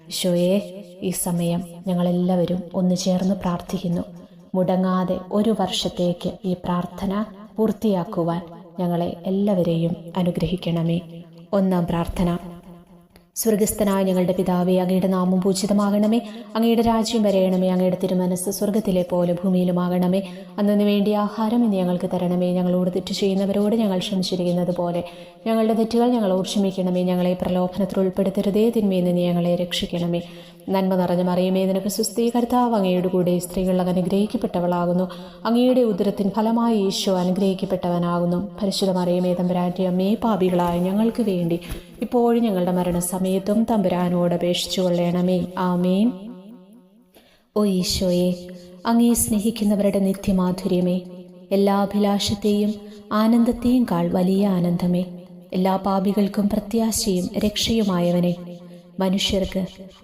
ഈശോയെ, ഈ സമയം ഞങ്ങളെല്ലാവരും ഒന്നു ചേർന്ന് പ്രാർത്ഥിക്കുന്നു. മുടങ്ങാതെ 1 വർഷത്തേക്ക് ഈ പ്രാർത്ഥന പൂർത്തിയാക്കുവാൻ ഞങ്ങളെ എല്ലാവരെയും അനുഗ്രഹിക്കണമേ. 1-ാം പ്രാർത്ഥന. സ്വർഗസ്ഥനായ ഞങ്ങളുടെ പിതാവേ, അങ്ങയുടെ നാമം പൂജിതമാകണമേ. അങ്ങയുടെ രാജ്യം വരയണമേ. അങ്ങയുടെ തിരുമനസ് സ്വർഗത്തിലെ പോലെ ഭൂമിയിലുമാകണമേ. അന്നു വേണ്ടി ആഹാരം ഇന്ന് ഞങ്ങൾക്ക് തരണമേ. ഞങ്ങളോട് തെറ്റ് ചെയ്യുന്നവരോട് ഞങ്ങൾ ക്ഷമിച്ചിരിക്കുന്നത് പോലെ ഞങ്ങളുടെ തെറ്റുകൾ ഞങ്ങളോട് ക്ഷമിക്കണമേ. ഞങ്ങളെ പ്രലോഭനത്തിൽ ഉൾപ്പെടുത്തരുതേ, തിന്മയിൽ നിന്ന് ഞങ്ങളെ രക്ഷിക്കണമേ. നന്മ നിറഞ്ഞ മറിയമേ, നിനക്ക് സുസ്ഥീ, കർത്താവ് അങ്ങയുടെ കൂടെ സ്ത്രീകൾ അനുഗ്രഹിക്കപ്പെട്ടവളാകുന്നു. അങ്ങയുടെ ഉദരത്തിൻ ഫലമായി ഈശോ അനുഗ്രഹിക്കപ്പെട്ടവനാകുന്നു. പരിശുദ്ധ മറിയമേ, തമ്പുരാന്റെ അമ്മേ, പാപികളായ ഞങ്ങൾക്ക് വേണ്ടി ഇപ്പോഴും ഞങ്ങളുടെ മരണസമയത്തും തമ്പുരാനോട് അപേക്ഷിച്ചു കൊള്ളണമേ. ആമേൻ. ഓ ഈശോയെ, അങ്ങേ സ്നേഹിക്കുന്നവരുടെ നിത്യമാധുര്യമേ, എല്ലാ അഭിലാഷത്തെയും ആനന്ദത്തെയും കാൾ വലിയ ആനന്ദമേ, എല്ലാ പാപികൾക്കും പ്രത്യാശയും രക്ഷയുമായവനെ, മനുഷ്യർക്ക്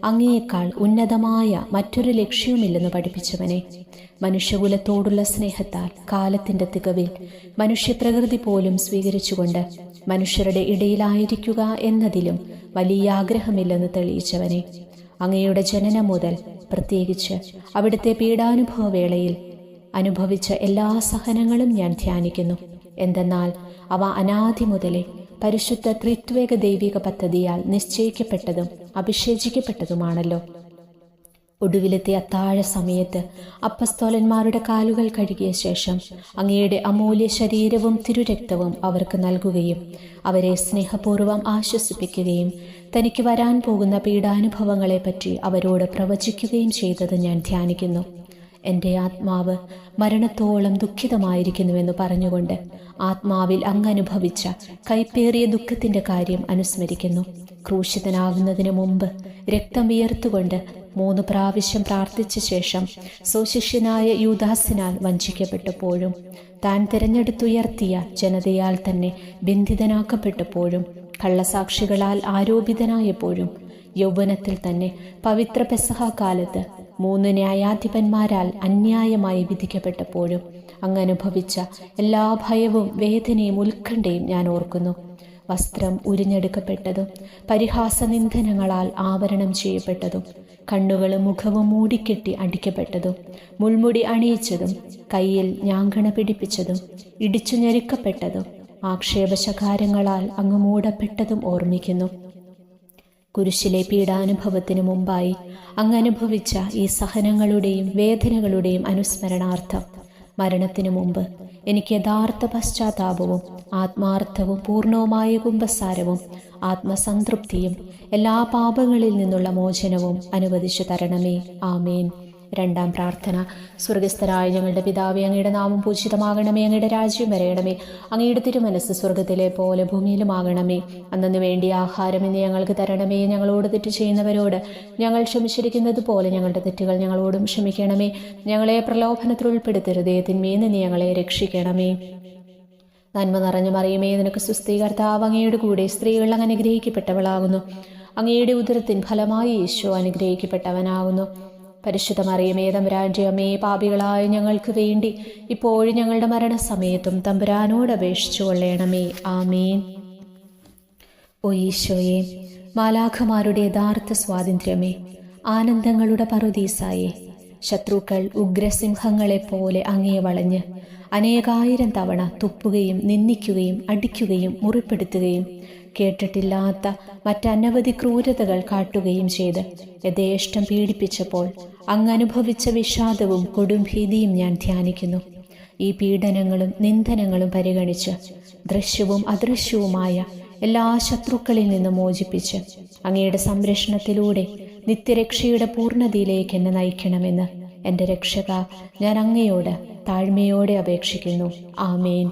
അങ്ങയേക്കാൾ ഉന്നതമായ മറ്റൊരു ലക്ഷ്യവുമില്ലെന്ന് പഠിപ്പിച്ചവനെ, മനുഷ്യകുലത്തോടുള്ള സ്നേഹത്താൽ കാലത്തിൻ്റെ തികവിൽ മനുഷ്യപ്രകൃതി പോലും സ്വീകരിച്ചുകൊണ്ട് മനുഷ്യരുടെ ഇടയിലായിരിക്കുക എന്നതിലും വലിയ ആഗ്രഹമില്ലെന്ന് തെളിയിച്ചവനെ, അങ്ങയുടെ ജനനം മുതൽ പ്രത്യേകിച്ച് അവിടുത്തെ പീഡാനുഭവ വേളയിൽ അനുഭവിച്ച എല്ലാ സഹനങ്ങളും ഞാൻ ധ്യാനിക്കുന്നു. എന്തെന്നാൽ അവ അനാദി മുതലേ പരിശുദ്ധ ത്രിത്വേക ദൈവിക പദ്ധതിയാൽ നിശ്ചയിക്കപ്പെട്ടതും അഭിഷേചിക്കപ്പെട്ടതുമാണല്ലോ. ഒടുവിലത്തെ അത്താഴ സമയത്ത് അപ്പസ്തോലന്മാരുടെ കാലുകൾ കഴുകിയ ശേഷം അങ്ങയുടെ അമൂല്യ ശരീരവും തിരുരക്തവും അവർക്ക് നൽകുകയും അവരെ സ്നേഹപൂർവ്വം ആശ്വസിപ്പിക്കുകയും തനിക്ക് വരാൻ പോകുന്ന പീഡാനുഭവങ്ങളെപ്പറ്റി അവരോട് പ്രവചിക്കുകയും ചെയ്തത് ഞാൻ ധ്യാനിക്കുന്നു. എൻ്റെ ആത്മാവ് മരണത്തോളം ദുഃഖിതമായിരിക്കുന്നുവെന്ന് പറഞ്ഞുകൊണ്ട് ആത്മാവിൽ അങ്ങനുഭവിച്ച കൈപ്പേറിയ ദുഃഖത്തിൻ്റെ കാര്യം അനുസ്മരിക്കുന്നു. ക്രൂശിതനാകുന്നതിന് മുമ്പ് രക്തം വിയർത്തുകൊണ്ട് 3 പ്രാവശ്യം പ്രാർത്ഥിച്ച ശേഷം സ്വശിഷ്യനായ യൂദാസിനാൽ വഞ്ചിക്കപ്പെട്ടപ്പോഴും താൻ തിരഞ്ഞെടുത്തുയർത്തിയ ജനതയാൽ തന്നെ ബന്ധിതനാക്കപ്പെട്ടപ്പോഴും കള്ളസാക്ഷികളാൽ ആരോപിതനായപ്പോഴും യൗവനത്തിൽ തന്നെ പവിത്ര പെസഹ കാലത്ത് 3 ന്യായാധിപന്മാരാൽ അന്യായമായി വിധിക്കപ്പെട്ടപ്പോഴും അങ്ങനുഭവിച്ച എല്ലാ ഭയവും വേദനയും ഉത്കണ്ഠയും ഞാൻ ഓർക്കുന്നു. വസ്ത്രം ഉരിഞ്ഞെടുക്കപ്പെട്ടതും പരിഹാസനിന്ദനങ്ങളാൽ ആവരണം ചെയ്യപ്പെട്ടതും കണ്ണുകളും മുഖവും മൂടിക്കെട്ടി അടിക്കപ്പെട്ടതും മുൾമുടി അണിയിച്ചതും കയ്യിൽ ഞാങ്കണ പിടിപ്പിച്ചതും ഇടിച്ചു ഞെരുക്കപ്പെട്ടതും ആക്ഷേപശകാരങ്ങളാൽ അങ്ങ് മൂടപ്പെട്ടതും ഓർമ്മിക്കുന്നു. കുരിശിലെ പീഡാനുഭവത്തിനു മുമ്പായി അങ്ങനുഭവിച്ച ഈ സഹനങ്ങളുടെയും വേദനകളുടെയും അനുസ്മരണാർത്ഥം മരണത്തിനു മുമ്പ് എനിക്ക് യഥാർത്ഥ പശ്ചാത്താപവും ആത്മാർത്ഥവും പൂർണ്ണവുമായ കുമ്പസാരവും ആത്മസംതൃപ്തിയും എല്ലാ പാപങ്ങളിൽ നിന്നുള്ള മോചനവും അനുവദിച്ചു തരണമേ. ആമേൻ. 2-ാം പ്രാർത്ഥന. സ്വർഗസ്ഥനായ ഞങ്ങളുടെ പിതാവേ, അങ്ങയുടെ നാമം പൂജിതമാകണമേ. അങ്ങയുടെ രാജ്യം വരയണമേ. അങ്ങയുടെ തിരുമനസ് സ്വർഗത്തിലെ പോലെ ഭൂമിയിലുമാകണമേ. അന്നു വേണ്ടി ആഹാരം ഇന്ന് ഞങ്ങൾക്ക് തരണമേ. ഞങ്ങളോട് തെറ്റ് ചെയ്യുന്നവരോട് ഞങ്ങൾ ക്ഷമിച്ചിരിക്കുന്നത് പോലെ ഞങ്ങളുടെ തെറ്റുകൾ ഞങ്ങളോടും ക്ഷമിക്കണമേ. ഞങ്ങളെ പ്രലോഭനത്തിൽ ഉൾപ്പെടുത്തരുതേ, തിന്മയിൽ നിന്ന് ഞങ്ങളെ രക്ഷിക്കണമേ. നന്മ നിറഞ്ഞ മറിയമേ, നിനക്ക് സുസ്ഥീ, കർത്താവ് അങ്ങയുടെ കൂടെ സ്ത്രീകൾ അനുഗ്രഹിക്കപ്പെട്ടവളാകുന്നു. അങ്ങയുടെ ഉദരത്തിൻ ഫലമായി ഈശോ അനുഗ്രഹിക്കപ്പെട്ടവനാകുന്നു. പരിശുദ്ധ മറിയമേ, തമ്പുരാന്റെ അമ്മേ, പാപികളായ ഞങ്ങൾക്ക് വേണ്ടി ഇപ്പോഴും ഞങ്ങളുടെ മരണസമയത്തും തമ്പുരാനോട് അപേക്ഷിച്ചു കൊള്ളണമേ. ആമേൻ. ഓ ഈശോയെ, മാലാഖമാരുടെ യഥാർത്ഥ സ്വാതന്ത്ര്യമേ, ആനന്ദങ്ങളുടെ പറുദീസായേ, ശത്രുക്കൾ ഉഗ്രസിംഹങ്ങളെപ്പോലെ അങ്ങയെ വളഞ്ഞ് അനേകായിരം തവണ തുപ്പുകയും നിന്ദിക്കുകയും അടിക്കുകയും മുറിപ്പെടുത്തുകയും കേട്ടിട്ടില്ലാത്ത മറ്റനവധി ക്രൂരതകൾ കാട്ടുകയും ചെയ്ത് യഥേഷ്ടം പീഡിപ്പിച്ചപ്പോൾ അങ്ങനുഭവിച്ച വിഷാദവും കൊടുംഭീതിയും ഞാൻ ധ്യാനിക്കുന്നു. ഈ പീഡനങ്ങളും നിന്ദനങ്ങളും പരിഗണിച്ച് ദൃശ്യവും അദൃശ്യവുമായ എല്ലാ ശത്രുക്കളിൽ നിന്നും മോചിപ്പിച്ച് അങ്ങയുടെ സംരക്ഷണത്തിലൂടെ നിത്യരക്ഷയുടെ പൂർണ്ണതയിലേക്ക് എന്നെ നയിക്കണമെന്ന് എൻ്റെ രക്ഷക, ഞാൻ അങ്ങയോട് താഴ്മയോടെ അപേക്ഷിക്കുന്നു. ആമേൻ.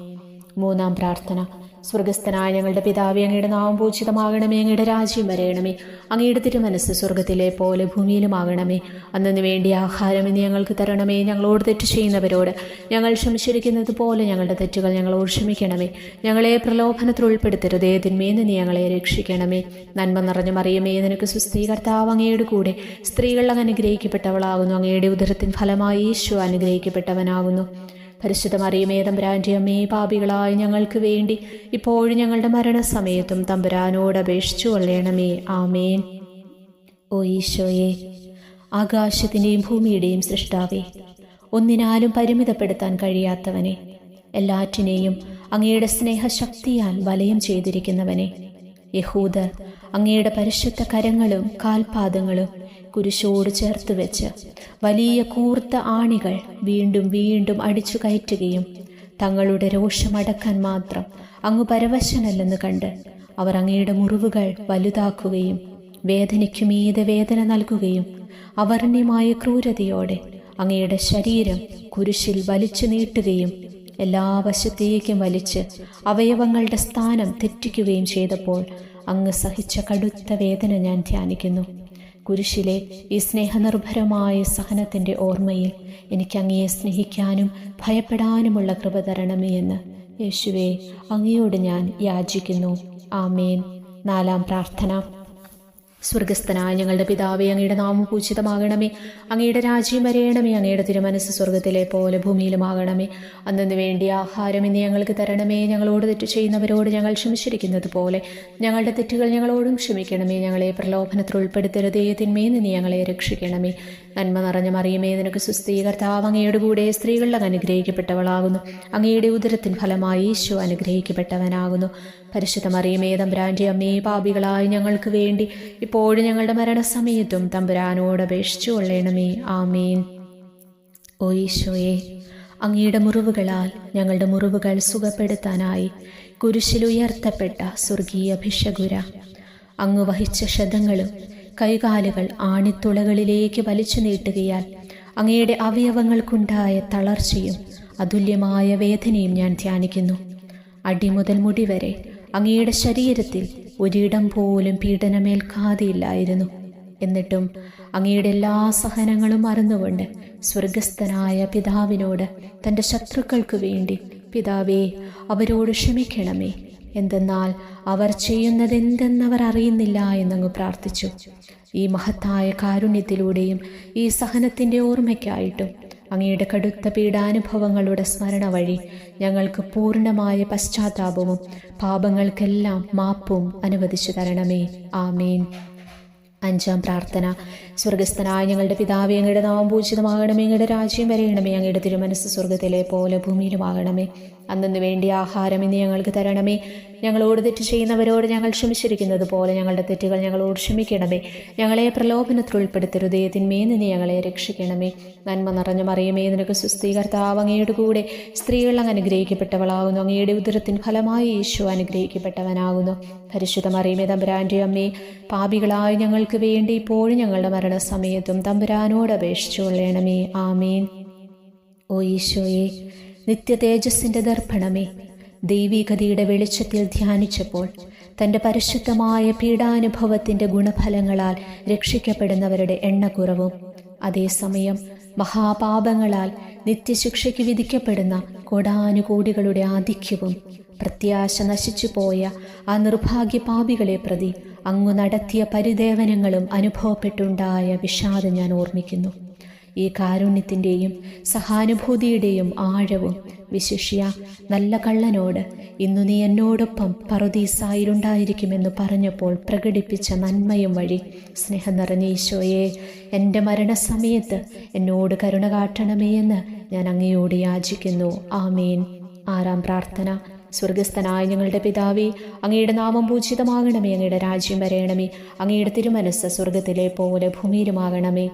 3-ാം പ്രാർത്ഥന. സ്വർഗസ്ഥനായ ഞങ്ങളുടെ പിതാവേ, അങ്ങയുടെ നാമം പൂജിതമാകണമേ. അങ്ങയുടെ രാജ്യം വരയണമേ. അങ്ങയുടെ തിരുമനസ് സ്വർഗത്തിലെ പോലെ ഭൂമിയിലുമാകണമേ. അന്നു വേണ്ടി ആഹാരം ഇന്ന് ഞങ്ങൾക്ക് തരണമേ. ഞങ്ങളോട് തെറ്റ് ചെയ്യുന്നവരോട് ഞങ്ങൾ ക്ഷമിച്ചിരിക്കുന്നത് പോലെ ഞങ്ങളുടെ തെറ്റുകൾ ഞങ്ങളോട് ക്ഷമിക്കണമേ. ഞങ്ങളെ പ്രലോഭനത്തിൽ ഉൾപ്പെടുത്തരുതേ, തിന്മയിൽ നിന്ന് ഞങ്ങളെ രക്ഷിക്കണമേ. നന്മ നിറഞ്ഞ മറിയമേ, നിനക്ക് സുസ്ഥീ, കർത്താവ് അങ്ങയുടെ കൂടെ സ്ത്രീകൾ അനുഗ്രഹിക്കപ്പെട്ടവളാകുന്നു. അങ്ങയുടെ ഉദരത്തിൻ ഫലമായി ഈശോ അനുഗ്രഹിക്കപ്പെട്ടവനാകുന്നു. പരിശുദ്ധ മറിയമേ, തമ്പുരാന്റെ അമ്മേ, പാപികളായ ഞങ്ങൾക്ക് വേണ്ടി ഇപ്പോഴും ഞങ്ങളുടെ മരണസമയത്തും തമ്പുരാനോട് അപേക്ഷിച്ചു കൊള്ളണമേ. ആമേൻ. ഓ ഈശോയെ, ആകാശത്തിൻ്റെയും ഭൂമിയുടെയും സൃഷ്ടാവേ, ഒന്നിനാലും പരിമിതപ്പെടുത്താൻ കഴിയാത്തവനെ, എല്ലാറ്റിനെയും അങ്ങയുടെ സ്നേഹശക്തിയാൽ വലയം ചെയ്തിരിക്കുന്നവനെ, യഹൂദർ അങ്ങയുടെ പരിശുദ്ധ കരങ്ങളും കാൽപാദങ്ങളും കുരിശോട് ചേർത്ത് വെച്ച് വലിയ കൂർത്ത ആണികൾ വീണ്ടും വീണ്ടും അടിച്ചു കയറ്റുകയും തങ്ങളുടെ രോഷമടക്കാൻ മാത്രം അങ്ങ് പരവശനല്ലെന്ന് കണ്ട് അവർ അങ്ങയുടെ മുറിവുകൾ വലുതാക്കുകയും വേദനയ്ക്കുമീതെ വേദന നൽകുകയും അവർണ്യമായ ക്രൂരതയോടെ അങ്ങയുടെ ശരീരം കുരിശിൽ വലിച്ചു നീട്ടുകയും എല്ലാ വശത്തേക്കും വലിച്ച് അവയവങ്ങളുടെ സ്ഥാനം തെറ്റിക്കുകയും ചെയ്തപ്പോൾ അങ്ങ് സഹിച്ച കടുത്ത വേദന ഞാൻ ധ്യാനിക്കുന്നു. കുരിശിലെ ഈ സ്നേഹനിർഭരമായ സഹനത്തിൻ്റെ ഓർമ്മയിൽ എനിക്ക് അങ്ങയെ സ്നേഹിക്കാനും ഭയപ്പെടാനുമുള്ള കൃപ തരണമേ എന്ന് യേശുവേ അങ്ങയോട് ഞാൻ യാചിക്കുന്നു. ആമേൻ. 4-ാം പ്രാർത്ഥന. സ്വർഗസ്ഥനായ ഞങ്ങളുടെ പിതാവേ, അങ്ങയുടെ നാമം പൂജിതമാകണമേ. അങ്ങയുടെ രാജ്യം വരയണമേ. അങ്ങയുടെ തിരുമനസ്സ് സ്വർഗത്തിലെ പോലെ ഭൂമിയിലുമാകണമേ. അന്നു വേണ്ടി ആഹാരം ഇന്ന് ഞങ്ങൾക്ക് തരണമേ. ഞങ്ങളോട് തെറ്റ് ചെയ്യുന്നവരോട് ഞങ്ങൾ ക്ഷമിച്ചിരിക്കുന്നത് പോലെ ഞങ്ങളുടെ തെറ്റുകൾ ഞങ്ങളോടും ക്ഷമിക്കണമേ. ഞങ്ങളെ പ്രലോഭനത്തിൽ ഉൾപ്പെടുത്തരുതേ, തിന്മയിൽ നിന്ന് ഞങ്ങളെ രക്ഷിക്കണമേ. നന്മ നിറഞ്ഞ മറിയമേ, നിനക്ക് സുസ്ഥീ, കർത്താവ് അങ്ങയുടെ കൂടെ സ്ത്രീകളിൽ അനുഗ്രഹിക്കപ്പെട്ടവളാകുന്നു. അങ്ങയുടെ ഉദരത്തിൻ ഫലമായി ഈശോ അനുഗ്രഹിക്കപ്പെട്ടവനാകുന്നു. പരിശുദ്ധ മറിയമേ, തമ്പുരാന്റെ അമ്മേ, പാപികളായി ഞങ്ങൾക്ക് വേണ്ടി ഇപ്പോഴും ഞങ്ങളുടെ മരണസമയത്തും തമ്പുരാനോട് അപേക്ഷിച്ചു കൊള്ളണമേ. ആമേൻ. ഓ ഈശോയെ, അങ്ങയുടെ മുറിവുകളാൽ ഞങ്ങളുടെ മുറിവുകൾ സുഖപ്പെടുത്താനായി കുരിശിൽ ഉയർത്തപ്പെട്ട സ്വർഗീയ ഭിഷഗുര, അങ്ങ് വഹിച്ച ക്ഷതങ്ങളും കൈകാലുകൾ ആണിത്തുളകളിലേക്ക് വലിച്ചു നീട്ടുകയാൽ അങ്ങയുടെ അവയവങ്ങൾക്കുണ്ടായ തളർച്ചയും അതുല്യമായ വേദനയും ഞാൻ ധ്യാനിക്കുന്നു. അടിമുതൽ മുടി വരെ അങ്ങയുടെ ശരീരത്തിൽ ഒരിടം പോലും പീഡനമേൽക്കാതെയില്ലായിരുന്നു. എന്നിട്ടും അങ്ങയുടെ എല്ലാ സഹനങ്ങളും മറന്നുകൊണ്ട് സ്വർഗസ്ഥനായ പിതാവിനോട് തൻ്റെ ശത്രുക്കൾക്ക് വേണ്ടി, പിതാവേ അവരോട് ക്ഷമിക്കണമേ, എന്തെന്നാൽ അവർ ചെയ്യുന്നതെന്തെന്നവർ അറിയുന്നില്ല എന്നങ്ങ് പ്രാർത്ഥിച്ചു. ഈ മഹത്തായ കാരുണ്യത്തിലൂടെയും ഈ സഹനത്തിൻ്റെ ഓർമ്മയ്ക്കായിട്ടും അങ്ങയുടെ കടുത്ത പീഡാനുഭവങ്ങളുടെ സ്മരണ വഴി ഞങ്ങൾക്ക് പൂർണ്ണമായ പശ്ചാത്താപവും പാപങ്ങൾക്കെല്ലാം മാപ്പും അനുവദിച്ചു തരണമേ. ആമേൻ. 5-ാം പ്രാർത്ഥന. സ്വർഗസ്ഥനായ ഞങ്ങളുടെ പിതാവേ, അങ്ങയുടെ നാമം പൂജിതമാകണമേ. അങ്ങയുടെ രാജ്യം വരയണമേ. അങ്ങയുടെ തിരുമനസ്സ് സ്വർഗത്തിലെ പോലെ ഭൂമിയിലുമാകണമേ. അന്നു വേണ്ടി ആഹാരം ഇന്ന് ഞങ്ങൾക്ക് തരണമേ. ഞങ്ങളോട് തെറ്റ് ചെയ്യുന്നവരോട് ഞങ്ങൾ ക്ഷമിച്ചിരിക്കുന്നത് പോലെ ഞങ്ങളുടെ തെറ്റുകൾ ഞങ്ങളോട് ക്ഷമിക്കണമേ. ഞങ്ങളെ പ്രലോഭനത്തിൽ ഉൾപ്പെടുത്തരുതേ, തിന്മയിൽ നിന്ന് ഞങ്ങളെ രക്ഷിക്കണമേ. നന്മ നിറഞ്ഞ മറിയമേ, നിനക്ക് സുസ്ഥീ, കർത്താവ് അങ്ങയുടെ കൂടെ സ്ത്രീകൾ അങ്ങ് അനുഗ്രഹിക്കപ്പെട്ടവളാകുന്നു. അങ്ങയുടെ ഉദരത്തിൻ ഫലമായി ഈശോ അനുഗ്രഹിക്കപ്പെട്ടവനാകുന്നു. പരിശുദ്ധ മറിയമേ, തമ്പുരാന്റെ അമ്മേ, പാപികളായ ഞങ്ങൾക്ക് വേണ്ടി ഇപ്പോഴും ഞങ്ങളുടെ മരണസമയത്തും തമ്പുരാനോട് അപേക്ഷിച്ചു കൊള്ളണമേ. ആമേൻ. ഓ ഈശോയെ, നിത്യ തേജസ്സിൻ്റെ ദർപ്പണമേ, ദൈവികതയുടെ വെളിച്ചത്തിൽ ധ്യാനിച്ചപ്പോൾ തൻ്റെ പരിശുദ്ധമായ പീഡാനുഭവത്തിൻ്റെ ഗുണഫലങ്ങളാൽ രക്ഷിക്കപ്പെടുന്നവരുടെ എണ്ണക്കുറവും അതേസമയം മഹാപാപങ്ങളാൽ നിത്യശിക്ഷയ്ക്ക് വിധിക്കപ്പെടുന്ന കോടാനുകോടികളുടെ ആധിക്യവും പ്രത്യാശ നശിച്ചുപോയ ആ നിർഭാഗ്യ പാപികളെ പ്രതി അങ്ങു നടത്തിയ പരിദേവനങ്ങളും അനുഭവപ്പെട്ടുണ്ടായ വിഷാദം ഞാൻ ഓർമ്മിക്കുന്നു. ഈ കാരുണ്യത്തിൻ്റെയും സഹാനുഭൂതിയുടെയും ആഴവും വിശിഷ്യ നല്ല കള്ളനോട് ഇന്നു നീ എന്നോടൊപ്പം പറുദീസായിലുണ്ടായിരിക്കുമെന്ന് പറഞ്ഞപ്പോൾ പ്രകടിപ്പിച്ച നന്മയും വഴി സ്നേഹം നിറഞ്ഞ ഈശോയെ, എൻ്റെ മരണസമയത്ത് എന്നോട് കരുണ കാട്ടണമേ എന്ന് ഞാൻ അങ്ങയോട് യാചിക്കുന്നു. ആമേൻ. 6-ാം പ്രാർത്ഥന. സ്വർഗസ്ഥനായ ഞങ്ങളുടെ പിതാവേ, അങ്ങയുടെ നാമം പൂജിതമാകണമേ. അങ്ങയുടെ രാജ്യം വരയണമേ. അങ്ങയുടെ തിരുമനസ്സ് സ്വർഗത്തിലെ പോലെ ഭൂമിയിലുമാകണമേ.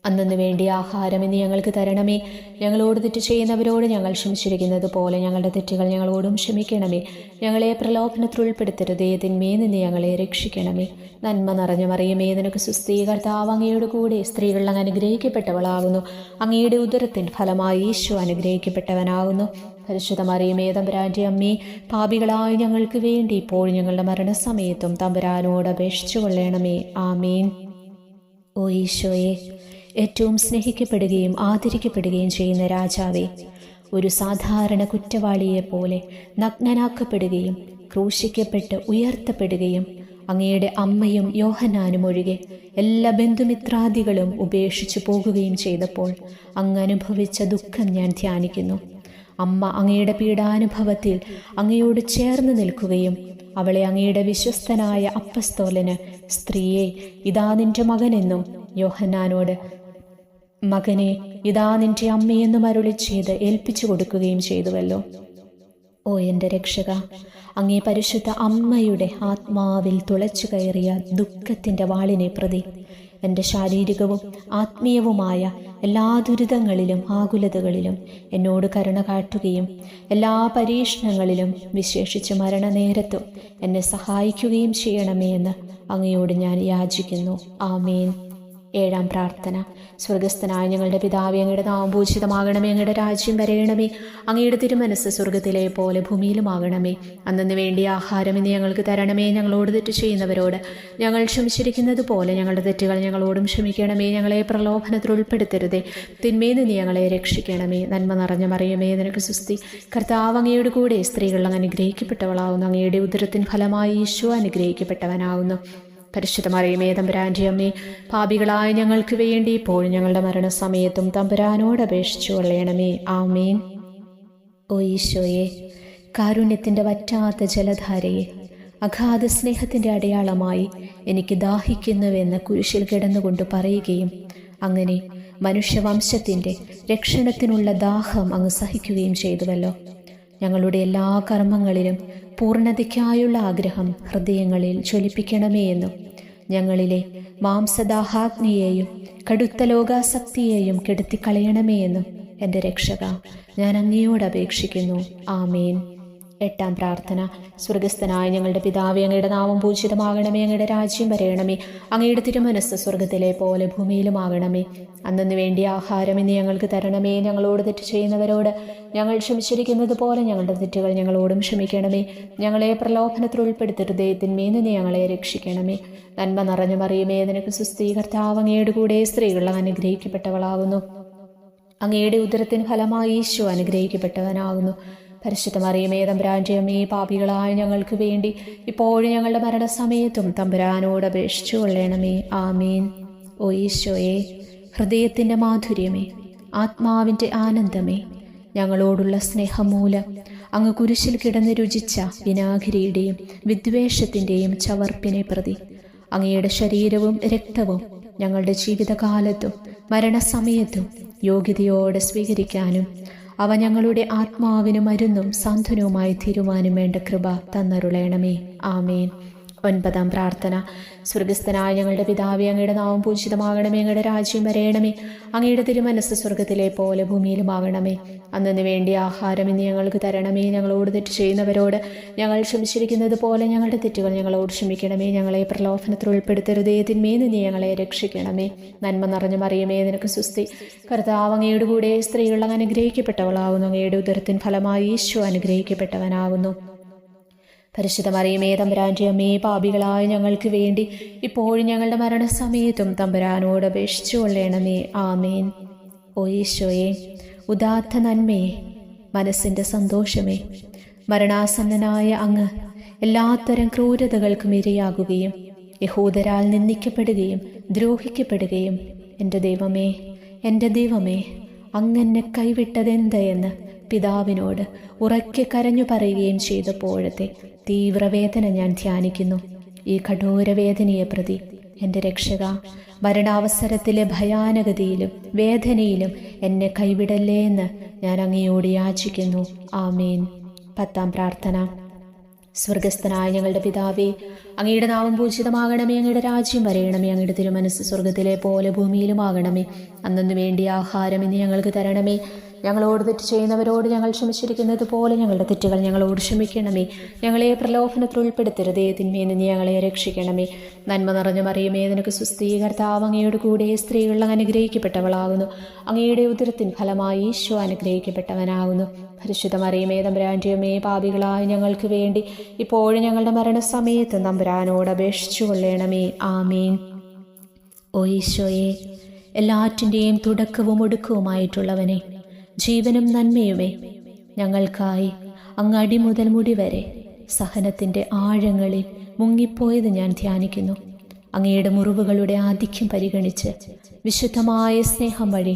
അന്നു വേണ്ടി ആഹാരം ഇന്ന് ഞങ്ങൾക്ക് തരണമേ. ഞങ്ങളോട് തെറ്റ് ചെയ്യുന്നവരോട് ഞങ്ങൾ ക്ഷമിച്ചിരിക്കുന്നത് പോലെ ഞങ്ങളുടെ തെറ്റുകൾ ഞങ്ങളോടും ക്ഷമിക്കണമേ. ഞങ്ങളെ പ്രലോഭനത്തിൽ ഉൾപ്പെടുത്തരുതേ, തിന്മയിൽ നിന്ന് ഞങ്ങളെ രക്ഷിക്കണമേ. നന്മ നിറഞ്ഞ മറിയമേ, നിനക്ക് സുസ്ഥീ, കർത്താവ് അങ്ങയുടെ കൂടെ സ്ത്രീകൾ അങ്ങ് അനുഗ്രഹിക്കപ്പെട്ടവളാകുന്നു. അങ്ങയുടെ ഉദരത്തിൻ ഫലമായി ഈശോ അനുഗ്രഹിക്കപ്പെട്ടവനാകുന്നു. പരിശുദ്ധ മറിയമേ, തമ്പുരാന്റെ അമ്മേ, പാപികളായ ഞങ്ങൾക്ക് വേണ്ടി ഇപ്പോഴും ഞങ്ങളുടെ മരണസമയത്തും തമ്പുരാനോട് അപേക്ഷിച്ചു കൊള്ളണമേ. ആമേൻ. ഓ ഈശോയെ, ഏറ്റവും സ്നേഹിക്കപ്പെടുകയും ആദരിക്കപ്പെടുകയും ചെയ്യുന്ന രാജാവേ, ഒരു സാധാരണ കുറ്റവാളിയെപ്പോലെ നഗ്നനാക്കപ്പെടുകയും ക്രൂശിക്കപ്പെട്ട് ഉയർത്തപ്പെടുകയും അങ്ങയുടെ അമ്മയും യോഹന്നാനും ഒഴികെ എല്ലാ ബന്ധുമിത്രാദികളും ഉപേക്ഷിച്ചു പോകുകയും ചെയ്തപ്പോൾ അങ്ങ് അനുഭവിച്ച ദുഃഖം ഞാൻ ധ്യാനിക്കുന്നു. അമ്മ അങ്ങയുടെ പീഡാനുഭവത്തിൽ അങ്ങയോട് ചേർന്ന് നിൽക്കുകയും അവളെ അങ്ങയുടെ വിശ്വസ്തനായ അപ്പസ്തോലന് സ്ത്രീയെ, ഇതാ നിന്റെ മകനെന്നും യോഹന്നാനോട് മകനെ, ഇതാ നിന്റെ അമ്മയെന്നും അരുളി ചെയ്ത് ഏൽപ്പിച്ചു കൊടുക്കുകയും ചെയ്തുവല്ലോ. ഓ എൻ്റെ രക്ഷക, അങ്ങേ പരിശുദ്ധ അമ്മയുടെ ആത്മാവിൽ തുളച്ചു കയറിയ ദുഃഖത്തിൻ്റെ വാളിനെ പ്രതി എൻ്റെ ശാരീരികവും ആത്മീയവുമായ എല്ലാ ദുരിതങ്ങളിലും ആകുലതകളിലും എന്നോട് കരുണ കാട്ടുകയും എല്ലാ പരീക്ഷണങ്ങളിലും വിശേഷിച്ച് മരണനേരത്തും എന്നെ സഹായിക്കുകയും ചെയ്യണമേ എന്ന് അങ്ങയോട് ഞാൻ യാചിക്കുന്നു. ആമേൻ. 7-ാം പ്രാർത്ഥന. സ്വർഗസ്ഥനായ ഞങ്ങളുടെ പിതാവേ, അങ്ങയുടെ നാമം പൂജിതമാകണമേ, അങ്ങയുടെ രാജ്യം വരയണമേ, അങ്ങയുടെ തിരുമനസ്സ് സ്വർഗത്തിലെ പോലെ ഭൂമിയിലുമാകണമേ. അന്നന്ന് വേണ്ടിയ ആഹാരം ഇന്ന് ഞങ്ങൾക്ക് തരണമേ. ഞങ്ങളോട് തെറ്റ് ചെയ്യുന്നവരോട് ഞങ്ങൾ ക്ഷമിച്ചിരിക്കുന്നത് പോലെ ഞങ്ങളുടെ തെറ്റുകൾ ഞങ്ങളോടും ക്ഷമിക്കണമേ. ഞങ്ങളെ പ്രലോഭനത്തിൽ ഉൾപ്പെടുത്തരുതേ, തിന്മയിൽ നിന്ന് ഞങ്ങളെ രക്ഷിക്കണമേ. നന്മ നിറഞ്ഞ മറിയമേ, നിനക്ക് സ്തുതി. കർത്താവ് അങ്ങയുടെ കൂടെ സ്ത്രീകൾ അങ്ങ് അനുഗ്രഹിക്കപ്പെട്ടവളാവുന്നു. അങ്ങയുടെ ഉദരത്തിൻ ഫലമായി ഈശോ അനുഗ്രഹിക്കപ്പെട്ടവനാവുന്നു. പരിശുദ്ധ മറിയമേ, തമ്പുരാൻ്റെ അമ്മേ, പാപികളായ ഞങ്ങൾക്ക് വേണ്ടി ഇപ്പോഴും ഞങ്ങളുടെ മരണസമയത്തും തമ്പുരാനോട് അപേക്ഷിച്ചു കൊള്ളണമേ. ആമേൻ. ഓ ഈശോയെ, കാരുണ്യത്തിൻ്റെ വറ്റാത്ത ജലധാരയെ, അഗാധ സ്നേഹത്തിൻ്റെ അടയാളമായി എനിക്ക് ദാഹിക്കുന്നുവെന്ന് കുരിശിൽ കിടന്നുകൊണ്ട് പറയുകയും അങ്ങനെ മനുഷ്യവംശത്തിൻ്റെ രക്ഷണത്തിനുള്ള ദാഹം അങ്ങ് സഹിക്കുകയും ചെയ്തുവല്ലോ. ഞങ്ങളുടെ എല്ലാ കർമ്മങ്ങളിലും പൂർണ്ണതയ്ക്കായുള്ള ആഗ്രഹം ഹൃദയങ്ങളിൽ ജ്വലിപ്പിക്കണമേ എന്നും ഞങ്ങളിലെ മാംസദാഹാഗ്നിയെയും കടുത്ത ലോകാസക്തിയെയും കെടുത്തിക്കളയണമേ എന്നും എൻ്റെ രക്ഷക ഞാൻ അങ്ങയോട് അപേക്ഷിക്കുന്നു. ആമേൻ. 8-ാം പ്രാർത്ഥന. സ്വർഗസ്ഥനായ ഞങ്ങളുടെ പിതാവേ, അങ്ങയുടെ നാമം പൂജിതമാകണമേ, അങ്ങയുടെ രാജ്യം വരയണമേ, അങ്ങയുടെ തിരുമനസ്സ് സ്വർഗത്തിലെ പോലെ ഭൂമിയിലുമാകണമേ. അന്നന്ന് വേണ്ടിയ ആഹാരം ഇന്ന് ഞങ്ങൾക്ക് തരണമേ. ഞങ്ങളോട് തെറ്റ് ചെയ്യുന്നവരോട് ഞങ്ങൾ ക്ഷമിച്ചിരിക്കുന്നത് പോലെ ഞങ്ങളുടെ തെറ്റുകൾ ഞങ്ങളോടും ക്ഷമിക്കണമേ. ഞങ്ങളെ പ്രലോഭനത്തിൽ ഉൾപ്പെടുത്തരുതേ, തിന്മയിൽ നിന്ന് ഞങ്ങളെ രക്ഷിക്കണമേ. നന്മ നിറഞ്ഞ മറിയമേ, നിനക്ക് സ്തുതി. കർത്താവ് അങ്ങയുടെ കൂടെ സ്ത്രീകൾ അനുഗ്രഹിക്കപ്പെട്ടവളാകുന്നു. അങ്ങയുടെ ഉദരത്തിന് ഫലമായി ഈശോ അനുഗ്രഹിക്കപ്പെട്ടവനാകുന്നു. പരിശുദ്ധ മറിയമേ, തമ്പുരാൻ്റെ അമ്മേ, പാപികളായ ഞങ്ങൾക്ക് വേണ്ടി ഇപ്പോഴും ഞങ്ങളുടെ മരണസമയത്തും തമ്പുരാനോട് അപേക്ഷിച്ചു കൊള്ളണമേ. ആമേൻ. ഓ ഈശോയെ, ഹൃദയത്തിൻ്റെ മാധുര്യമേ, ആത്മാവിൻ്റെ ആനന്ദമേ, ഞങ്ങളോടുള്ള സ്നേഹം മൂലം അങ്ങ് കുരിശിൽ കിടന്ന് രുചിച്ച വിനാഗിരിയുടെയും വിദ്വേഷത്തിൻ്റെയും ചവർപ്പിനെ പ്രതി അങ്ങയുടെ ശരീരവും രക്തവും ഞങ്ങളുടെ ജീവിതകാലത്തും മരണസമയത്തും യോഗ്യതയോടെ സ്വീകരിക്കാനും അവ ഞങ്ങളുടെ ആത്മാവിന് മരുന്നും സാന്ത്വനവുമായി തീരുവാനും വേണ്ട കൃപ തന്നരുളേണമേ. ആമേൻ. 9-ാം പ്രാർത്ഥന. സ്വർഗസ്ഥനായ ഞങ്ങളുടെ പിതാവേ, അങ്ങയുടെ നാമം പൂജിതമാകണമേ, അങ്ങയുടെ രാജ്യം വരയണമേ, അങ്ങയുടെ തിരുമനസ്സ് സ്വർഗത്തിലെ പോലെ ഭൂമിയിലുമാകണമേ. അന്നന്ന് വേണ്ടിയ ആഹാരം ഇന്ന് ഞങ്ങൾക്ക് തരണമേ. ഞങ്ങളോട് തെറ്റ് ചെയ്യുന്നവരോട് ഞങ്ങൾ ക്ഷമിച്ചിരിക്കുന്നത് പോലെ ഞങ്ങളുടെ തെറ്റുകൾ ഞങ്ങളോട് ക്ഷമിക്കണമേ. ഞങ്ങളെ പ്രലോഭനത്തിൽ ഉൾപ്പെടുത്തരുതേ, തിന്മയിൽ നിന്ന് ഞങ്ങളെ രക്ഷിക്കണമേ. നന്മ നിറഞ്ഞ മറിയമേ, നിനക്ക് സ്തുതി. കർത്താവ് അങ്ങയുടെ കൂടെ സ്ത്രീകൾ അങ്ങ് അനുഗ്രഹിക്കപ്പെട്ടവളാകുന്നു. അങ്ങയുടെ ഉദരത്തിൻ ഫലമായി ഈശോ അനുഗ്രഹിക്കപ്പെട്ടവനാകുന്നു. പരിശുദ്ധ മറിയമേ, തമ്പുരാൻ്റെ അമ്മേ, പാപികളായ ഞങ്ങൾക്ക് വേണ്ടി ഇപ്പോഴും ഞങ്ങളുടെ മരണസമയത്തും തമ്പുരാനോട് അപേക്ഷിച്ചു കൊള്ളണമേ. ആമേൻ. ഓ ഈശോയെ, ഉദാത്ത നന്മയെ, മനസ്സിൻ്റെ സന്തോഷമേ, മരണാസന്നനായ അങ്ങ് എല്ലാത്തരം ക്രൂരതകൾക്കും ഇരയാകുകയും യഹൂദരാൽ നിന്ദിക്കപ്പെടുകയും ദ്രോഹിക്കപ്പെടുകയും എൻ്റെ ദൈവമേ അങ്ങെന്നെ കൈവിട്ടതെന്ത് എന്ന് പിതാവിനോട് ഉറക്കെ കരഞ്ഞു പറയുകയും ചെയ്തപ്പോഴത്തെ തീവ്രവേദന ഞാൻ ധ്യാനിക്കുന്നു. ഈ കഠോരവേദനയെ പ്രതി എൻ്റെ രക്ഷക, മരണാവസരത്തിലെ ഭയാനകതയിലും വേദനയിലും എന്നെ കൈവിടല്ലേ എന്ന് ഞാൻ അങ്ങയോട് യാചിക്കുന്നു. ആമേൻ. 10-ാം പ്രാർത്ഥന. സ്വർഗസ്ഥനായ ഞങ്ങളുടെ പിതാവേ, അങ്ങയുടെ നാമം പൂജിതമാകണമേ, അങ്ങയുടെ രാജ്യം വരയണമേ, അങ്ങയുടെ തിരുമനസ്സ് സ്വർഗത്തിലെ പോലെ ഭൂമിയിലുമാകണമേ. അന്നന്ന് വേണ്ടിയ ആഹാരം ഇന്ന് ഞങ്ങൾക്ക് തരണമേ. ഞങ്ങളോട് തെറ്റ് ചെയ്യുന്നവരോട് ഞങ്ങൾ ക്ഷമിച്ചിരിക്കുന്നത് പോലെ ഞങ്ങളുടെ തെറ്റുകൾ ഞങ്ങളോട് ക്ഷമിക്കണമേ. ഞങ്ങളെ പ്രലോഭനത്തിൽ ഉൾപ്പെടുത്തരുതേ, തിന്മയിൽ നിന്ന് ഞങ്ങളെ രക്ഷിക്കണമേ. നന്മ നിറഞ്ഞ മറിയമേ, നിനക്ക് സ്തുതി. കർത്താവ് അങ്ങയുടെ കൂടെ സ്ത്രീകൾ അനുഗ്രഹിക്കപ്പെട്ടവളാകുന്നു. അങ്ങയുടെ ഉദരത്തിൻ ഫലമായി ഈശോ അനുഗ്രഹിക്കപ്പെട്ടവനാകുന്നു. പരിശുദ്ധ മറിയമേ, തമ്പുരാൻ്റെ അമ്മേ, പാപികളായ ഞങ്ങൾക്ക് വേണ്ടി ഇപ്പോഴും ഞങ്ങളുടെ മരണസമയത്ത് തമ്പുരാനോട് അപേക്ഷിച്ചു കൊള്ളണമേ. ആമേൻ. ഓ ഈശോയെ, എല്ലാറ്റിൻ്റെയും തുടക്കവും ഒടുക്കവുമായിട്ടുള്ളവനെ, ജീവനും നന്മയുമേ, ഞങ്ങൾക്കായി അങ്ങ് അടി മുതൽ മുടി വരെ സഹനത്തിൻ്റെ ആഴങ്ങളിൽ മുങ്ങിപ്പോയത് ഞാൻ ധ്യാനിക്കുന്നു. അങ്ങയുടെ മുറിവുകളുടെ ആധിക്യം പരിഗണിച്ച് വിശുദ്ധമായ സ്നേഹം വഴി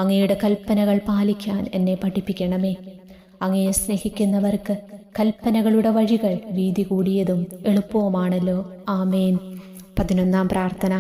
അങ്ങയുടെ കൽപ്പനകൾ പാലിക്കാൻ എന്നെ പഠിപ്പിക്കണമേ. അങ്ങയെ സ്നേഹിക്കുന്നവർക്ക് കൽപ്പനകളുടെ വഴികൾ വീതി കൂടിയതും എളുപ്പവുമാണല്ലോ. ആമേൻ. 11 പ്രാർത്ഥന.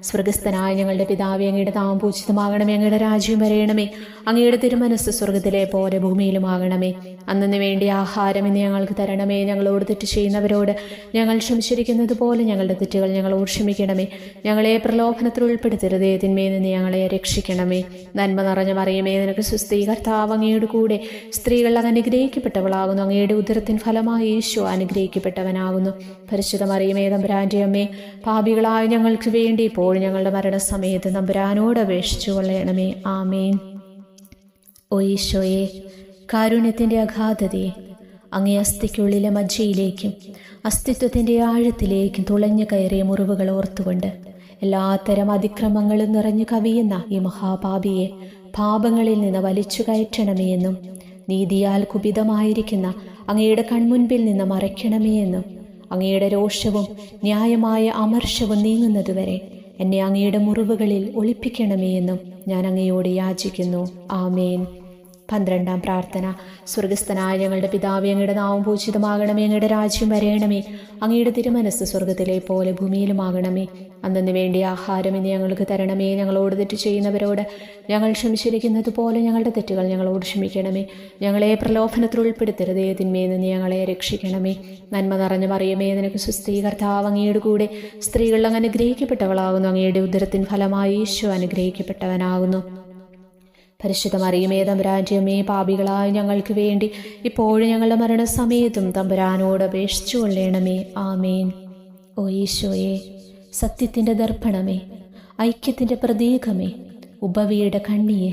സ്വർഗസ്ഥനായ ഞങ്ങളുടെ പിതാവേ, അങ്ങയുടെ നാമം പൂജിതമാകണമേ, അങ്ങയുടെ രാജ്യം വരയണമേ, അങ്ങയുടെ തിരുമനസ്സ് സ്വർഗത്തിലെ പോലെ ഭൂമിയിലുമാകണമേ. അന്നു വേണ്ടി ആഹാരം ഇന്ന് ഞങ്ങൾക്ക് തരണമേ. ഞങ്ങളോട് തെറ്റ് ചെയ്യുന്നവരോട് ഞങ്ങൾ ക്ഷമിച്ചിരിക്കുന്നത് പോലെ ഞങ്ങളുടെ തെറ്റുകൾ ഞങ്ങളോട് ക്ഷമിക്കണമേ. ഞങ്ങളെ പ്രലോഭനത്തിൽ ഉൾപ്പെടുത്തരുതേ, തിന്മയിൽ നിന്ന് ഞങ്ങളെ രക്ഷിക്കണമേ. നന്മ നിറഞ്ഞ മറിയമേ, നിനക്ക് സ്വസ്തി, കർത്താവ് അങ്ങയുടെ കൂടെ സ്ത്രീകൾ അങ്ങ് അനുഗ്രഹിക്കപ്പെട്ടവളാകുന്നു. അങ്ങയുടെ ഉദരത്തിൻ ഫലമായി ഈശോ അനുഗ്രഹിക്കപ്പെട്ടവനാകുന്നു. പരിശുദ്ധ മറിയമേ, തമ്പുരാന്റെ അമ്മേ, പാപികളായ ഞങ്ങൾക്ക് വേണ്ടി ഇപ്പോൾ ഞങ്ങളുടെ മരണസമയത്ത് തമ്പുരാനോട് അപേക്ഷിച്ചു കൊള്ളണമേ. ആമേൻ. ഓ ഈശോയെ, കാരുണ്യത്തിൻ്റെ അഗാധതയെ, അങ്ങേ അസ്ഥിക്കുള്ളിലെ മജ്ജയിലേക്കും അസ്തിത്വത്തിൻ്റെ ആഴത്തിലേക്കും തുളഞ്ഞു കയറിയ മുറിവുകൾ ഓർത്തുകൊണ്ട് എല്ലാത്തരം അതിക്രമങ്ങളും നിറഞ്ഞു കവിയുന്ന ഈ മഹാപാപിയെ പാപങ്ങളിൽ നിന്ന് വലിച്ചു കയറ്റണമേ എന്നും നീതിയാൽ കുപിതമായിരിക്കുന്ന അങ്ങയുടെ കൺമുൻപിൽ നിന്ന് മറയ്ക്കണമേ എന്നും അങ്ങയുടെ രോഷവും ന്യായമായ അമർഷവും നീങ്ങുന്നതുവരെ എന്നെ അങ്ങയുടെ മുറിവുകളിൽ ഒളിപ്പിക്കണമേ എന്നും ഞാൻ അങ്ങയോട് യാചിക്കുന്നു. ആമേൻ. 12 പ്രാർത്ഥന. സ്വർഗസ്ഥനായ ഞങ്ങളുടെ പിതാവേ, അങ്ങയുടെ നാമം പൂജിതമാകണമേ, അങ്ങയുടെ രാജ്യം വരയണമേ, അങ്ങയുടെ തിരുമനസ്സ് സ്വർഗത്തിലെ പോലെ ഭൂമിയിലുമാകണമേ. അന്നു വേണ്ടി ആഹാരം ഇന്ന് ഞങ്ങൾക്ക് തരണമേ. ഞങ്ങളോട് തെറ്റ് ചെയ്യുന്നവരോട് ഞങ്ങൾ ക്ഷമിച്ചിരിക്കുന്നത് പോലെ ഞങ്ങളുടെ തെറ്റുകൾ ഞങ്ങളോട് ക്ഷമിക്കണമേ. ഞങ്ങളെ പ്രലോഭനത്തിൽ ഉൾപ്പെടുത്തരുതേ, തിന്മയിൽ നിന്ന് ഞങ്ങളെ രക്ഷിക്കണമേ. നന്മ നിറഞ്ഞ മറിയമേ, നിനക്ക് സ്വസ്തി, കർത്താവ് അങ്ങയുടെ കൂടെ സ്ത്രീകൾ അങ്ങ് അനുഗ്രഹിക്കപ്പെട്ടവളാകുന്നു. അങ്ങയുടെ ഉദരത്തിൻ ഫലമായി ഈശോ അനുഗ്രഹിക്കപ്പെട്ടവനാകുന്നു. പരിശുദ്ധ മറിയമേ, തമ്പുരാന്റെ അമ്മേ, പാപികളായ ഞങ്ങൾക്ക് വേണ്ടി ഇപ്പോഴും ഞങ്ങളുടെ മരണസമയത്തും തമ്പുരാനോട് അപേക്ഷിച്ചു കൊള്ളണമേ. ആമേൻ. ഓ ഈശോയെ, സത്യത്തിൻ്റെ ദർപ്പണമേ, ഐക്യത്തിൻ്റെ പ്രതീകമേ, ഉപവിയുടെ കണ്ണിയെ,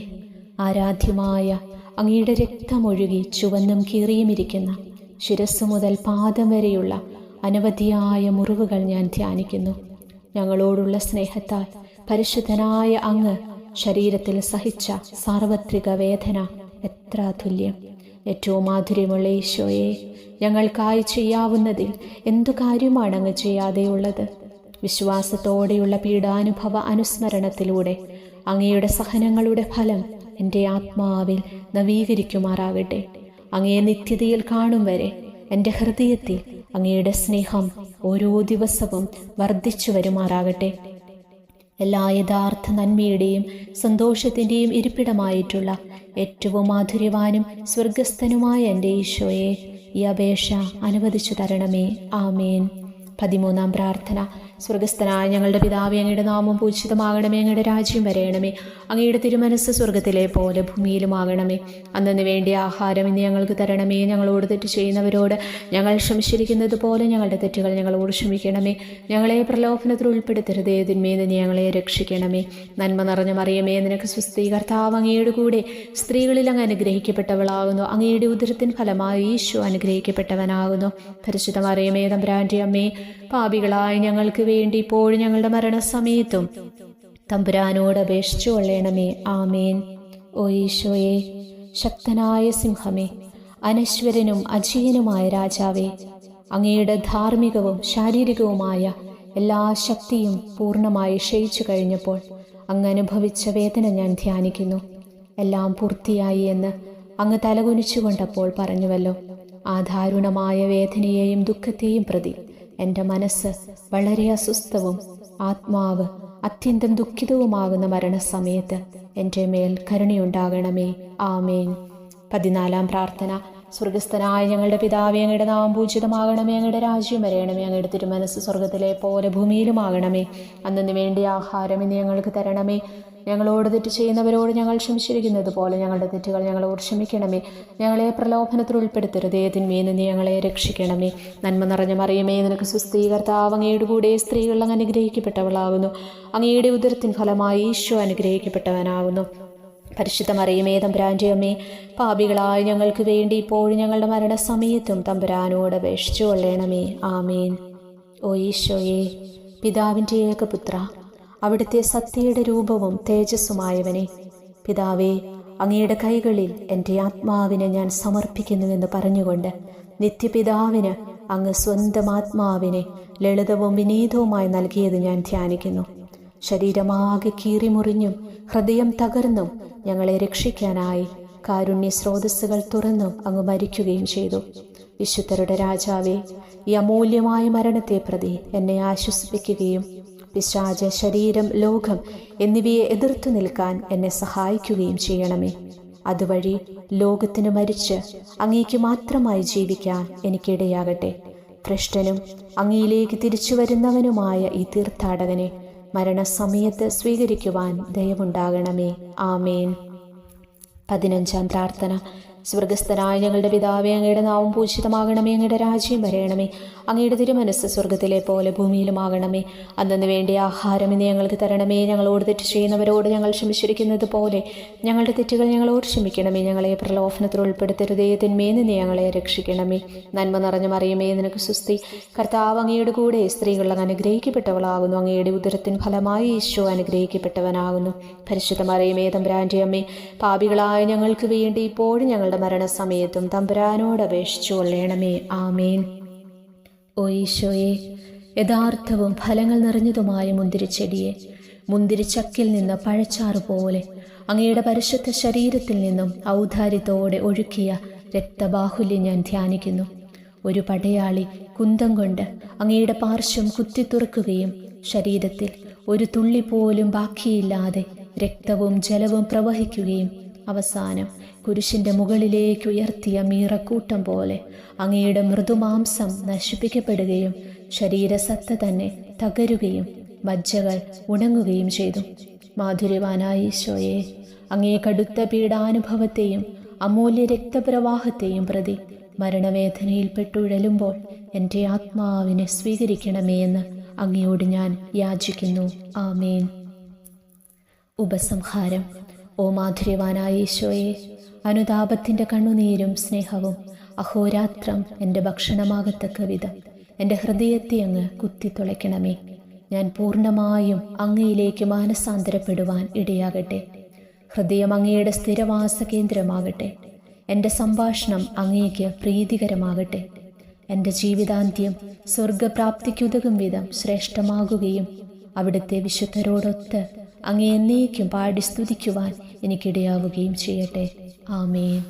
ആരാധ്യമായ അങ്ങയുടെ രക്തമൊഴുകി ചുവന്നും കീറിയുമിരിക്കുന്ന ശിരസ്സു മുതൽ പാദം വരെയുള്ള അനവധിയായ മുറിവുകൾ ഞാൻ ധ്യാനിക്കുന്നു. ഞങ്ങളോടുള്ള സ്നേഹത്താൽ പരിശുദ്ധനായ അങ്ങ് ശരീരത്തിൽ സഹിച്ച സാർവത്രിക വേദന എത്ര അതുല്യം. ഏറ്റവും മാധുര്യമുള്ള ഈശോയെ, ഞങ്ങൾക്കായി ചെയ്യാവുന്നതിൽ എന്തു കാര്യമാണ് അങ്ങ് ചെയ്യാതെയുള്ളത്? വിശ്വാസത്തോടെയുള്ള പീഡാനുഭവ അനുസ്മരണത്തിലൂടെ അങ്ങയുടെ സഹനങ്ങളുടെ ഫലം എൻ്റെ ആത്മാവിൽ നവീകരിക്കുമാറാകട്ടെ. അങ്ങയെ നിത്യതയിൽ കാണും വരെ എൻ്റെ ഹൃദയത്തിൽ അങ്ങയുടെ സ്നേഹം ഓരോ ദിവസവും വർദ്ധിച്ചു വരുമാറാകട്ടെ. എല്ലാ യഥാർത്ഥ നന്മയുടെയും സന്തോഷത്തിൻ്റെയും ഇരിപ്പിടമായിട്ടുള്ള ഏറ്റവും മാധുര്യവാനും സ്വർഗസ്ഥനുമായ എൻ്റെ ഈശോയെ, ഈ അപേക്ഷ അനുവദിച്ചു തരണമേ. ആമേൻ. 13 പ്രാർത്ഥന. സ്വർഗസ്ഥനായ ഞങ്ങളുടെ പിതാവേ, അങ്ങയുടെ നാമം പൂജിതമാകണമേ, അങ്ങയുടെ രാജ്യം വരയണമേ, അങ്ങയുടെ തിരുമനസ്സ് സ്വർഗത്തിലെ പോലെ ഭൂമിയിലുമാകണമേ. അന്നു വേണ്ടി ആഹാരം ഇന്ന് ഞങ്ങൾക്ക് തരണമേ. ഞങ്ങളോട് തെറ്റ് ചെയ്യുന്നവരോട് ഞങ്ങൾ ക്ഷമിച്ചിരിക്കുന്നത് പോലെ ഞങ്ങളുടെ തെറ്റുകൾ ഞങ്ങളോട് ക്ഷമിക്കണമേ. ഞങ്ങളെ പ്രലോഭനത്തിൽ ഉൾപ്പെടുത്തരുതേ, തിന്മയിൽ നിന്ന് ഞങ്ങളെ രക്ഷിക്കണമേ. നന്മ നിറഞ്ഞ മറിയമേ, നിനക്ക് സ്വസ്തി, കർത്താവ് അങ്ങയുടെ കൂടെ സ്ത്രീകളിൽ അങ്ങ് അനുഗ്രഹിക്കപ്പെട്ടവളാകുന്നു. അങ്ങയുടെ ഉദരത്തിൻ ഫലമായി ഈശോ അനുഗ്രഹിക്കപ്പെട്ടവനാകുന്നു. പരിശുദ്ധ മറിയമേ, തമ്പുരാന്റെ അമ്മേ, പാപികളായ ഞങ്ങൾക്ക് വേണ്ടി ഇപ്പോഴും ഞങ്ങളുടെ മരണസമയത്തും തമ്പുരാനോട് അപേക്ഷിച്ചു കൊള്ളണമേ. ആമേൻ. ഓ ഈശോയെ, ശക്തനായ സിംഹമേ, അനശ്വരനും അജയനുമായ രാജാവേ, അങ്ങയുടെ ധാർമ്മികവും ശാരീരികവുമായ എല്ലാ ശക്തിയും പൂർണ്ണമായി ക്ഷയിച്ചു കഴിഞ്ഞപ്പോൾ അങ്ങ് അനുഭവിച്ച വേദന ഞാൻ ധ്യാനിക്കുന്നു. എല്ലാം പൂർത്തിയായി എന്ന് അങ്ങ് തലകുനിച്ചുകൊണ്ടപ്പോൾ പറഞ്ഞുവല്ലോ. ആ ദാരുണമായ വേദനയെയും ദുഃഖത്തെയും പ്രതി എൻ്റെ മനസ്സ് വളരെ അസ്വസ്ഥവും ആത്മാവ് അത്യന്തം ദുഃഖിതവുമാകുന്ന മരണസമയത്ത് എൻ്റെ മേൽ കരുണയുണ്ടാകണമേ. ആമേൻ. 14 പ്രാർത്ഥന. സ്വർഗസ്ഥനായ ഞങ്ങളുടെ പിതാവേ, അങ്ങയുടെ നാമം പൂജിതമാകണമേ, അങ്ങയുടെ രാജ്യം വരയണമേ, അങ്ങയുടെ തിരുമനസ്സ് സ്വർഗത്തിലെ പോലെ ഭൂമിയിലുമാകണമേ. അന്നു വേണ്ടി ആഹാരം ഇന്ന് ഞങ്ങൾക്ക് തരണമേ. ഞങ്ങളോട് തെറ്റ് ചെയ്യുന്നവരോട് ഞങ്ങൾ ക്ഷമിച്ചിരിക്കുന്നത് പോലെ ഞങ്ങളുടെ തെറ്റുകൾ ഞങ്ങളോട് ക്ഷമിക്കണമേ. ഞങ്ങളെ പ്രലോഭനത്തിൽ ഉൾപ്പെടുത്തരുതേ, തിന്മയിൽ നിന്ന് ഞങ്ങളെ രക്ഷിക്കണമേ. നന്മ നിറഞ്ഞ മറിയമേ, നിനക്ക് സ്വസ്തി, കർത്താവ് അങ്ങയുടെ കൂടെ സ്ത്രീകൾ അങ്ങ് അനുഗ്രഹിക്കപ്പെട്ടവളാകുന്നു. അങ്ങയുടെ ഉദരത്തിൻ ഫലമായി ഈശോ അനുഗ്രഹിക്കപ്പെട്ടവനാകുന്നു. പരിശുദ്ധ മറിയമേ, തമ്പുരാന്റെ അമ്മേ, പാപികളായ ഞങ്ങൾക്ക് വേണ്ടി ഇപ്പോഴും ഞങ്ങളുടെ മരണസമയത്തും തമ്പുരാനോട് അപേക്ഷിച്ചു കൊള്ളണമേ. ആമേൻ. ഓ ഈശോയെ, പിതാവിൻ്റെ ഏകപുത്ര, അവിടുത്തെ സത്യയുടെ രൂപവും തേജസ്സുമായവനെ, പിതാവേ, അങ്ങയുടെ കൈകളിൽ എൻ്റെ ആത്മാവിനെ ഞാൻ സമർപ്പിക്കുന്നുവെന്ന് പറഞ്ഞുകൊണ്ട് നിത്യപിതാവിന് അങ്ങ് സ്വന്തം ആത്മാവിനെ ലളിതവും വിനീതവുമായി നൽകിയത് ഞാൻ ധ്യാനിക്കുന്നു. ശരീരമാകെ കീറിമുറിഞ്ഞും ഹൃദയം തകർന്നും ഞങ്ങളെ രക്ഷിക്കാനായി കാരുണ്യ സ്രോതസ്സുകൾ തുറന്നും അങ്ങ് മരിക്കുകയും ചെയ്തു. വിശുദ്ധരുടെ രാജാവേ, ഈ അമൂല്യമായ മരണത്തെ പ്രതി എന്നെ ആശ്വസിപ്പിക്കുകയും പിശാച്, ശരീരം, ലോകം എന്നിവയെ എതിർത്തു നിൽക്കാൻ എന്നെ സഹായിക്കുകയും ചെയ്യണമേ. അതുവഴി ലോകത്തിന് മരിച്ച് അങ്ങേക്ക് മാത്രമായി ജീവിക്കാൻ എനിക്കിടയാകട്ടെ. ഭ്രഷ്ടനും അങ്ങയിലേക്ക് തിരിച്ചു വരുന്നവനുമായ ഈ തീർത്ഥാടകനെ മരണസമയത്ത് സ്വീകരിക്കുവാൻ ദയവുണ്ടാകണമേ. ആമേൻ. 15-ാം പ്രാർത്ഥന. സ്വർഗസ്ഥനായ ഞങ്ങളുടെ പിതാവേ, അങ്ങയുടെ നാമം പൂജിതമാകണമേ. അങ്ങയുടെ രാജ്യം വരയണമേ. അങ്ങയുടെ തിരുമനസ്സ് സ്വർഗത്തിലെ പോലെ ഭൂമിയിലുമാകണമേ. അന്നു വേണ്ടിയ ആഹാരം ഇന്ന് ഞങ്ങൾക്ക് തരണമേ. ഞങ്ങളോട് തെറ്റ് ചെയ്യുന്നവരോട് ഞങ്ങൾ ക്ഷമിച്ചിരിക്കുന്നത് പോലെ ഞങ്ങളുടെ തെറ്റുകൾ ഞങ്ങളോട് ക്ഷമിക്കണമേ. ഞങ്ങളെ പ്രലോഭനത്തിൽ ഉൾപ്പെടുത്തരുതേ, തിന്മയിൽ നിന്ന് ഞങ്ങളെ രക്ഷിക്കണമേ. നന്മ നിറഞ്ഞ മറിയമേ, നിനക്ക് സുസ്തി. കർത്താവ് അങ്ങയുടെ കൂടെ സ്ത്രീകൾ അനുഗ്രഹിക്കപ്പെട്ടവളാകുന്നു. അങ്ങയുടെ ഉദരത്തിൻ ഫലമായി ഈശോ അനുഗ്രഹിക്കപ്പെട്ടവനാകുന്നു. പരിശുദ്ധ മറിയമേ, തമ്പുരാന്റെ അമ്മേ, പാപികളായ ഞങ്ങൾക്ക് വേണ്ടി ഇപ്പോഴും ഞങ്ങളുടെ മരണസമയത്തും തമ്പുരാനോട് അപേക്ഷിച്ചു കൊള്ളണമേ. ആമേൻ. ഓ ഈശോയെ, യഥാർത്ഥവും ഫലങ്ങൾ നിറഞ്ഞതുമായ മുന്തിരിച്ചെടിയെ, മുന്തിരിച്ചക്കിൽ നിന്ന് പഴച്ചാറ് പോലെ അങ്ങയുടെ പരിശുദ്ധ ശരീരത്തിൽ നിന്നും ഔദാര്യത്തോടെ ഒഴുക്കിയ രക്തബാഹുല്യം ഞാൻ ധ്യാനിക്കുന്നു. ഒരു പടയാളി കുന്തം കൊണ്ട് അങ്ങയുടെ പാർശ്വം കുത്തിത്തുറക്കുകയും ശരീരത്തിൽ ഒരു തുള്ളി പോലും ബാക്കിയില്ലാതെ രക്തവും ജലവും പ്രവഹിക്കുകയും അവസാനം കുരിശിൻ്റെ മുകളിലേക്ക് ഉയർത്തിയ മീറക്കൂട്ടം പോലെ അങ്ങയുടെ മൃദുമാംസം നശിപ്പിക്കപ്പെടുകയും ശരീരസത്ത തന്നെ തകരുകയും മജ്ജകൾ ഉണങ്ങുകയും ചെയ്തു. മാധുര്യവാനായ ഈശോയെ, അങ്ങേ കടുത്ത പീഡാനുഭവത്തെയും അമൂല്യ രക്തപ്രവാഹത്തെയും പ്രതി മരണവേദനയിൽ പെട്ടുഴലുമ്പോൾ എൻ്റെ ആത്മാവിനെ സ്വീകരിക്കണമേ എന്ന് അങ്ങയോട് ഞാൻ യാചിക്കുന്നു. ആമേൻ. ഉപസംഹാരം. ഓ മാധുര്യവാനായ ഈശോയെ, അനുതാപത്തിൻ്റെ കണ്ണുനീരും സ്നേഹവും അഹോരാത്രം എൻ്റെ ഭക്ഷണമാകത്തക്ക വിധം എൻ്റെ ഹൃദയത്തെ അങ്ങ് കുത്തിത്തുളയ്ക്കണമേ. ഞാൻ പൂർണ്ണമായും അങ്ങയിലേക്ക് മാനസാന്തരപ്പെടുവാൻ ഇടയാകട്ടെ. ഹൃദയം അങ്ങയുടെ സ്ഥിരവാസ കേന്ദ്രമാകട്ടെ. എൻ്റെ സംഭാഷണം അങ്ങേക്ക് പ്രീതികരമാകട്ടെ. എൻ്റെ ജീവിതാന്ത്യം സ്വർഗപ്രാപ്തിക്കുതകും വിധം ശ്രേഷ്ഠമാകുകയും അവിടുത്തെ വിശുദ്ധരോടൊത്ത് അങ്ങേ എന്നേക്കും പാടി സ്തുതിക്കുവാൻ എനിക്കിടയാവുകയും ചെയ്യട്ടെ. ആമേൻ.